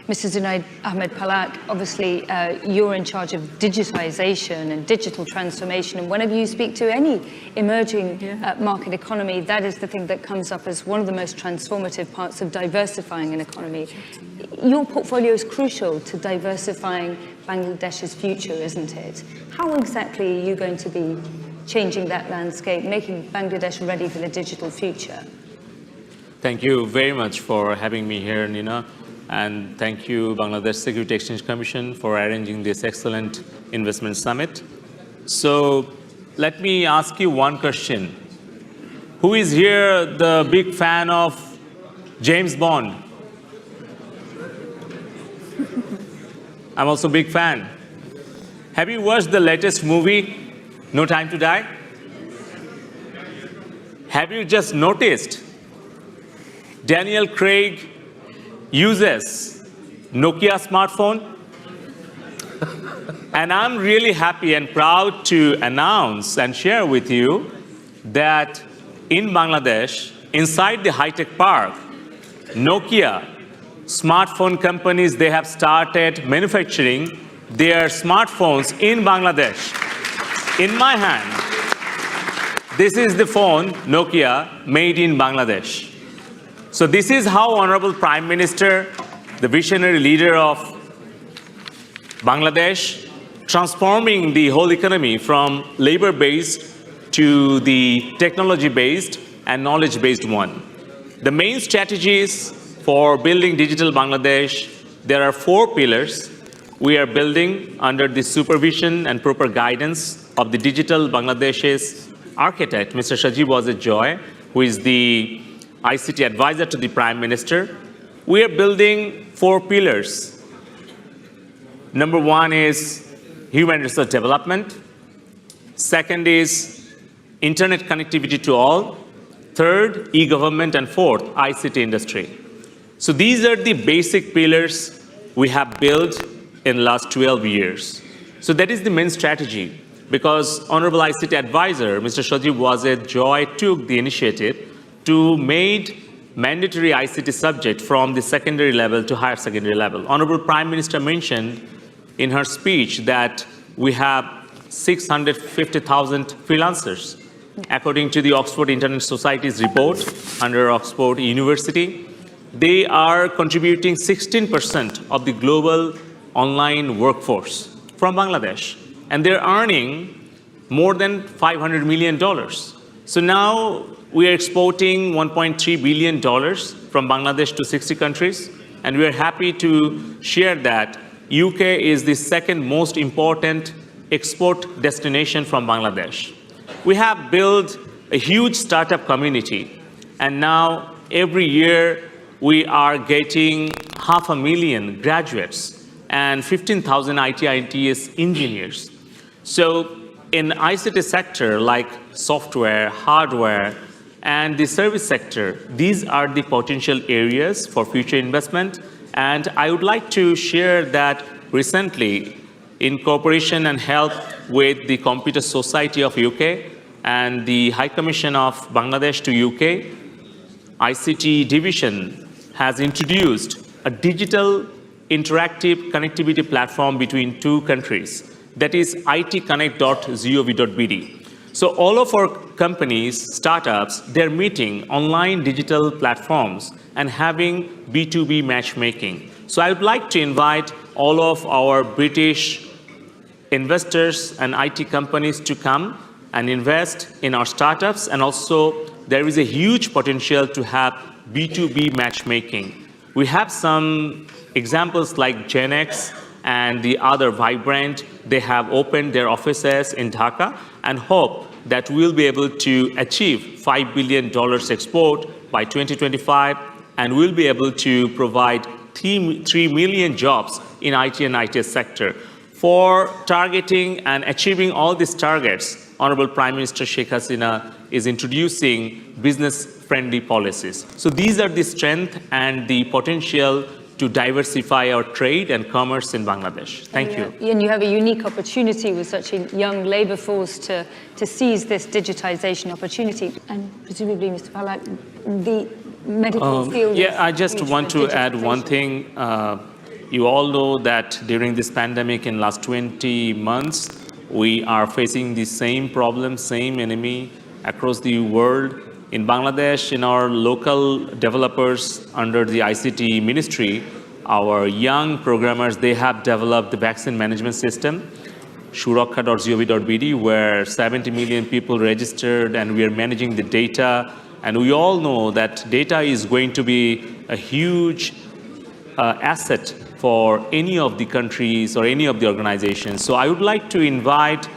Mr. Zunaid Ahmed Palak, obviously you're in charge of digitization and digital transformation, and whenever you speak to any emerging market economy, that is the thing that comes up as one of the most transformative parts of diversifying an economy. Your portfolio is crucial to diversifying Bangladesh's future, isn't it? How exactly are you going to be changing that landscape, making Bangladesh ready for the digital future? Thank you very much for having me here, Nina. And thank you, Bangladesh Securities Exchange Commission, for arranging this excellent investment summit. So let me ask you one question. Who is here the big fan of James Bond? I'm also a big fan. Have you watched the latest movie, No Time to Die? Have you just noticed Daniel Craig uses Nokia smartphone? And I'm really happy and proud to announce and share with you that in Bangladesh, inside the high-tech park, Nokia smartphone companies, they have started manufacturing their smartphones in Bangladesh. In my hand, this is the phone, Nokia, made in Bangladesh. So this is how Honorable Prime Minister, the visionary leader of Bangladesh, transforming the whole economy from labor-based to the technology-based and knowledge-based one. The main strategies for building digital Bangladesh, there are 4 pillars we are building under the supervision and proper guidance of the digital Bangladesh's architect, Mr. Sajib Wazir Joy, who is the ICT advisor to the Prime Minister. We are building 4 pillars. Number 1 is human resource development. Second is internet connectivity to all. Third, e-government. And fourth, ICT industry. So these are the basic pillars we have built in the last 12 years. So that is the main strategy, because Honorable ICT Advisor, Mr. Sajib Wazir Joy, took the initiative to make mandatory ICT subject from the secondary level to higher secondary level. Honorable Prime Minister mentioned in her speech that we have 650,000 freelancers. According to the Oxford Internet Society's report under Oxford University, they are contributing 16% of the global online workforce from Bangladesh, and they're earning more than $500 million. So now we are exporting $1.3 billion from Bangladesh to 60 countries, and we are happy to share that UK is the second most important export destination from Bangladesh. We have built a huge startup community, and now every year we are getting 500,000 graduates and 15,000 IT/ITES engineers. So in the ICT sector, like software, hardware, and the service sector, these are the potential areas for future investment. And I would like to share that recently, in cooperation and help with the Computer Society of UK and the High Commission of Bangladesh to UK, ICT division has introduced a digital interactive connectivity platform between 2 countries, that is itconnect.gov.bd. So all of our companies, startups, they're meeting online digital platforms and having B2B matchmaking. So I would like to invite all of our British investors and IT companies to come and invest in our startups, and also there is a huge potential to have B2B matchmaking. We have some examples like GenX and the other Vibrant. They have opened their offices in Dhaka and hope that we'll be able to achieve $5 billion export by 2025, and we'll be able to provide 3 million jobs in IT and IT sector. For targeting and achieving all these targets, Honorable Prime Minister Sheikh Hasina is introducing business-friendly policies. So these are the strength and the potential to diversify our trade and commerce in Bangladesh. Thank you. And you have a unique opportunity with such a young labor force to seize this digitization opportunity. And presumably, Mr. Palak, the medical field. Yeah, I just want to add one thing. You all know that during this pandemic in last 20 months, we are facing the same problem, same enemy across the world. In Bangladesh, in our local developers under the ICT ministry, our young programmers, they have developed the vaccine management system, suraksha.gov.bd, where 70 million people registered, and we are managing the data. And we all know that data is going to be a huge asset for any of the countries or any of the organizations. So I would like to invite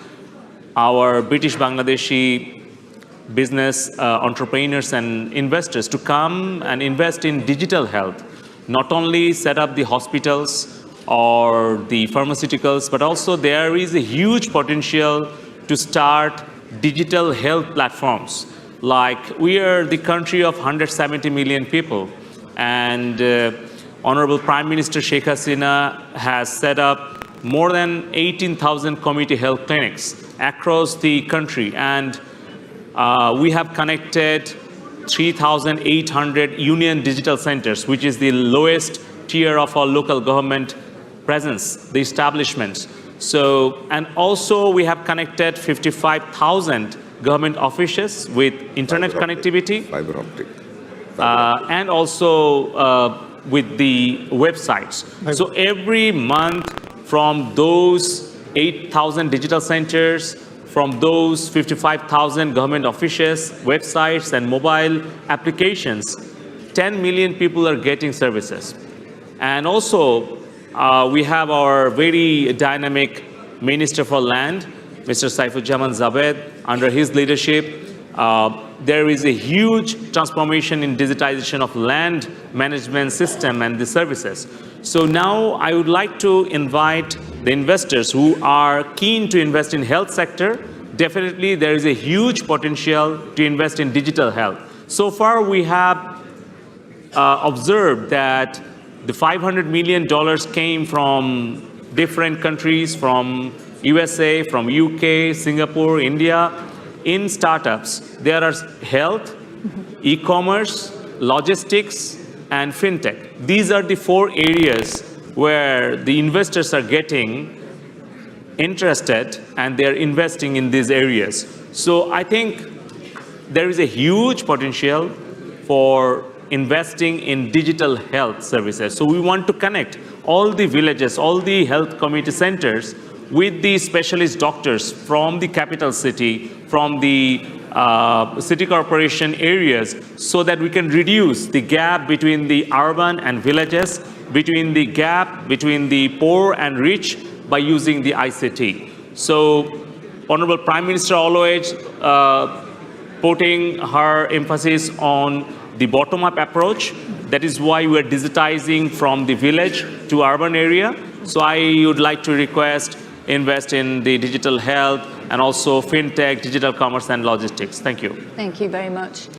our British Bangladeshi business entrepreneurs and investors to come and invest in digital health, not only set up the hospitals or the pharmaceuticals, but also there is a huge potential to start digital health platforms. Like, we are the country of 170 million people, and Honorable Prime Minister Sheikh Hasina has set up more than 18,000 community health clinics across the country, and we have connected 3,800 union digital centers, which is the lowest tier of our local government presence, the establishments. So, and also we have connected 55,000 government offices with internet connectivity. Fiber optic. And also with the websites. So every month from those 8,000 digital centers, from those 55,000 government offices, websites and mobile applications, 10 million people are getting services. And also we have our very dynamic Minister for Land, Mr. Saifujjaman Javed. Under his leadership, there is a huge transformation in digitization of land management system and the services. So now I would like to invite the investors who are keen to invest in health sector. Definitely there is a huge potential to invest in digital health. So far we have observed that the $500 million came from different countries, from USA, from UK, Singapore, India. In startups, there are health, e-commerce, logistics, and fintech. These are the 4 areas where the investors are getting interested, and they're investing in these areas. So I think there is a huge potential for investing in digital health services. So we want to connect all the villages, all the health community centers with the specialist doctors from the capital city, from the city corporation areas, so that we can reduce the gap between the urban and villages, between the gap between the poor and rich by using the ICT. So Honorable Prime Minister always putting her emphasis on the bottom-up approach. That is why we are digitizing from the village to urban area. So I would like to request invest in the digital health and also fintech, digital commerce and logistics. Thank you. Thank you very much.